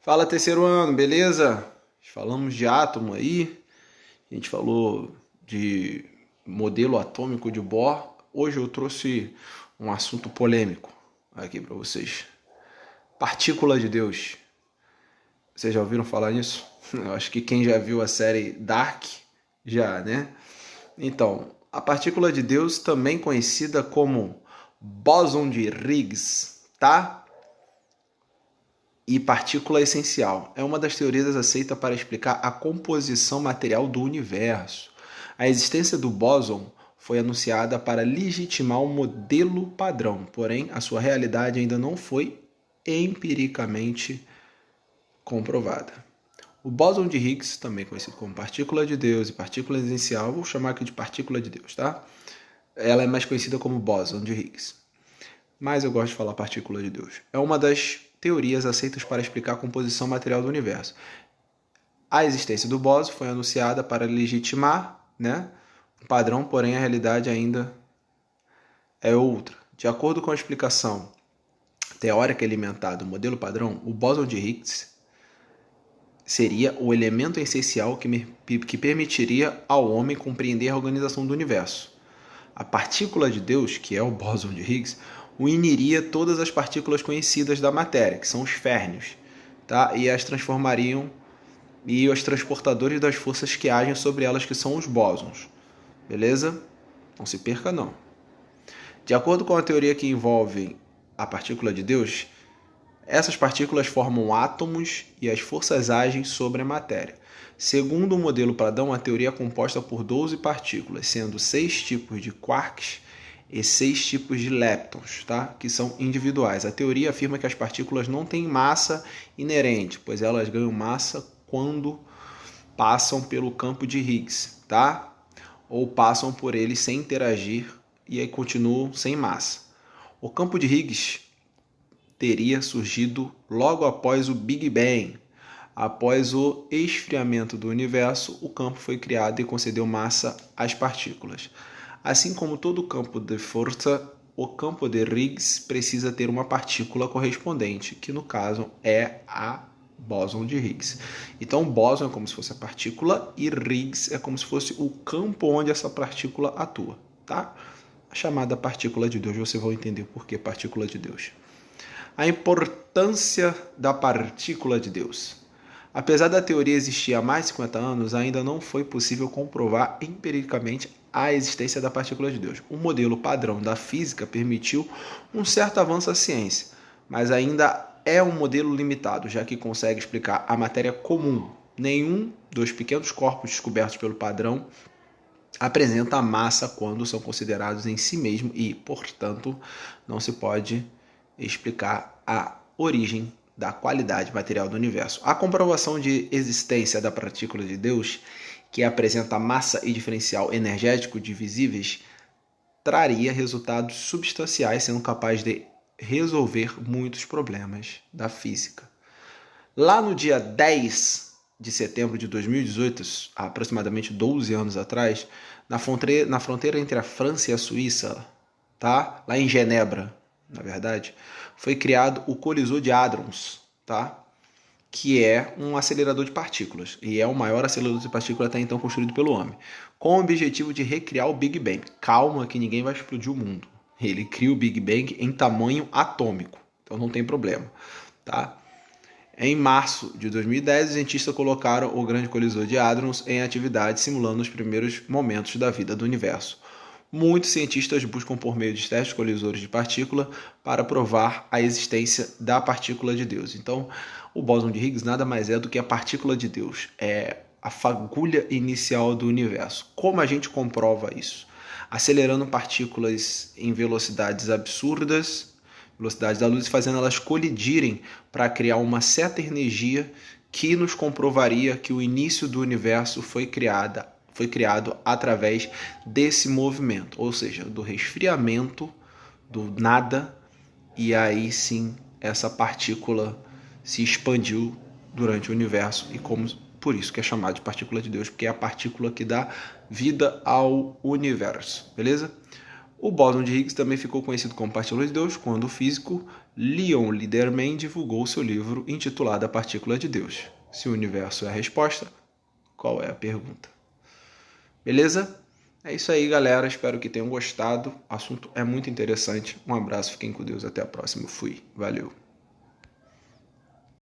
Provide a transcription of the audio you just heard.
Fala, terceiro ano, beleza? Falamos de átomo aí, a gente falou de modelo atômico de Bohr. Hoje eu trouxe um assunto polêmico aqui para vocês. Partícula de Deus. Vocês já ouviram falar nisso? Eu acho que quem já viu a série Dark já, né? Então, a partícula de Deus, também conhecida como bóson de Higgs, tá? E partícula essencial. É uma das teorias aceitas para explicar a composição material do universo. A existência do bóson foi anunciada para legitimar um modelo padrão, porém a sua realidade ainda não foi empiricamente comprovada. O bóson de Higgs, também conhecido como partícula de Deus e partícula essencial, vou chamar aqui de partícula de Deus, tá? Ela é mais conhecida como bóson de Higgs, mas eu gosto de falar partícula de Deus. É uma das teorias aceitas para explicar a composição material do universo. A existência do bóson foi anunciada para legitimar, né, um padrão, porém a realidade ainda é outra. De acordo com a explicação teórica elementar do modelo padrão, o bóson de Higgs seria o elemento essencial que permitiria ao homem compreender a organização do universo. A partícula de Deus, que é o bóson de Higgs, uniria todas as partículas conhecidas da matéria, que são os férmions, tá? E as transformariam e os transportadores das forças que agem sobre elas, que são os bósons. Beleza? Não se perca não. De acordo com a teoria que envolve a partícula de Deus, essas partículas formam átomos e as forças agem sobre a matéria. Segundo o modelo padrão, a teoria é composta por 12 partículas, sendo 6 tipos de quarks e 6 tipos de leptons, tá? Que são individuais. A teoria afirma que as partículas não têm massa inerente, pois elas ganham massa quando passam pelo campo de Higgs, tá? Ou passam por ele sem interagir e aí continuam sem massa. O campo de Higgs teria surgido logo após o Big Bang. Após o esfriamento do universo, o campo foi criado e concedeu massa às partículas. Assim como todo campo de força, o campo de Higgs precisa ter uma partícula correspondente, que no caso é a bóson de Higgs. Então, bóson é como se fosse a partícula e Higgs é como se fosse o campo onde essa partícula atua, tá? A chamada partícula de Deus, você vai entender por que partícula de Deus. A importância da partícula de Deus. Apesar da teoria existir há mais de 50 anos, ainda não foi possível comprovar empiricamente a existência da partícula de Deus. O modelo padrão da física permitiu um certo avanço à ciência, mas ainda é um modelo limitado, já que consegue explicar a matéria comum. Nenhum dos pequenos corpos descobertos pelo padrão apresenta massa quando são considerados em si mesmo e, portanto, não se pode explicar a origem da qualidade material do universo. A comprovação de existência da partícula de Deus, que apresenta massa e diferencial energético divisíveis, traria resultados substanciais, sendo capaz de resolver muitos problemas da física. Lá no dia 10 de setembro de 2018, há aproximadamente 12 anos atrás, na fronteira entre a França e a Suíça, tá? Lá em Genebra, na verdade, foi criado o colisor de hadrons, tá? Que é um acelerador de partículas, e é o maior acelerador de partículas até então construído pelo homem, com o objetivo de recriar o Big Bang. Calma que ninguém vai explodir o mundo. Ele cria o Big Bang em tamanho atômico, então não tem problema, tá? Em março de 2010, os cientistas colocaram o grande colisor de hadrons em atividade, simulando os primeiros momentos da vida do universo. Muitos cientistas buscam por meio de testes colisores de partícula para provar a existência da partícula de Deus. Então, o bóson de Higgs nada mais é do que a partícula de Deus. É a fagulha inicial do universo. Como a gente comprova isso? Acelerando partículas em velocidades absurdas, velocidade da luz, fazendo elas colidirem para criar uma certa energia que nos comprovaria que o início do universo foi criado através desse movimento, ou seja, do resfriamento do nada, e aí sim essa partícula se expandiu durante o universo, e por isso que é chamado de partícula de Deus, porque é a partícula que dá vida ao universo, beleza? O bóson de Higgs também ficou conhecido como partícula de Deus quando o físico Leon Lederman divulgou seu livro intitulado A Partícula de Deus. Se o universo é a resposta, qual é a pergunta? Beleza? É isso aí, galera. Espero que tenham gostado. O assunto é muito interessante. Um abraço, fiquem com Deus. Até a próxima. Fui. Valeu.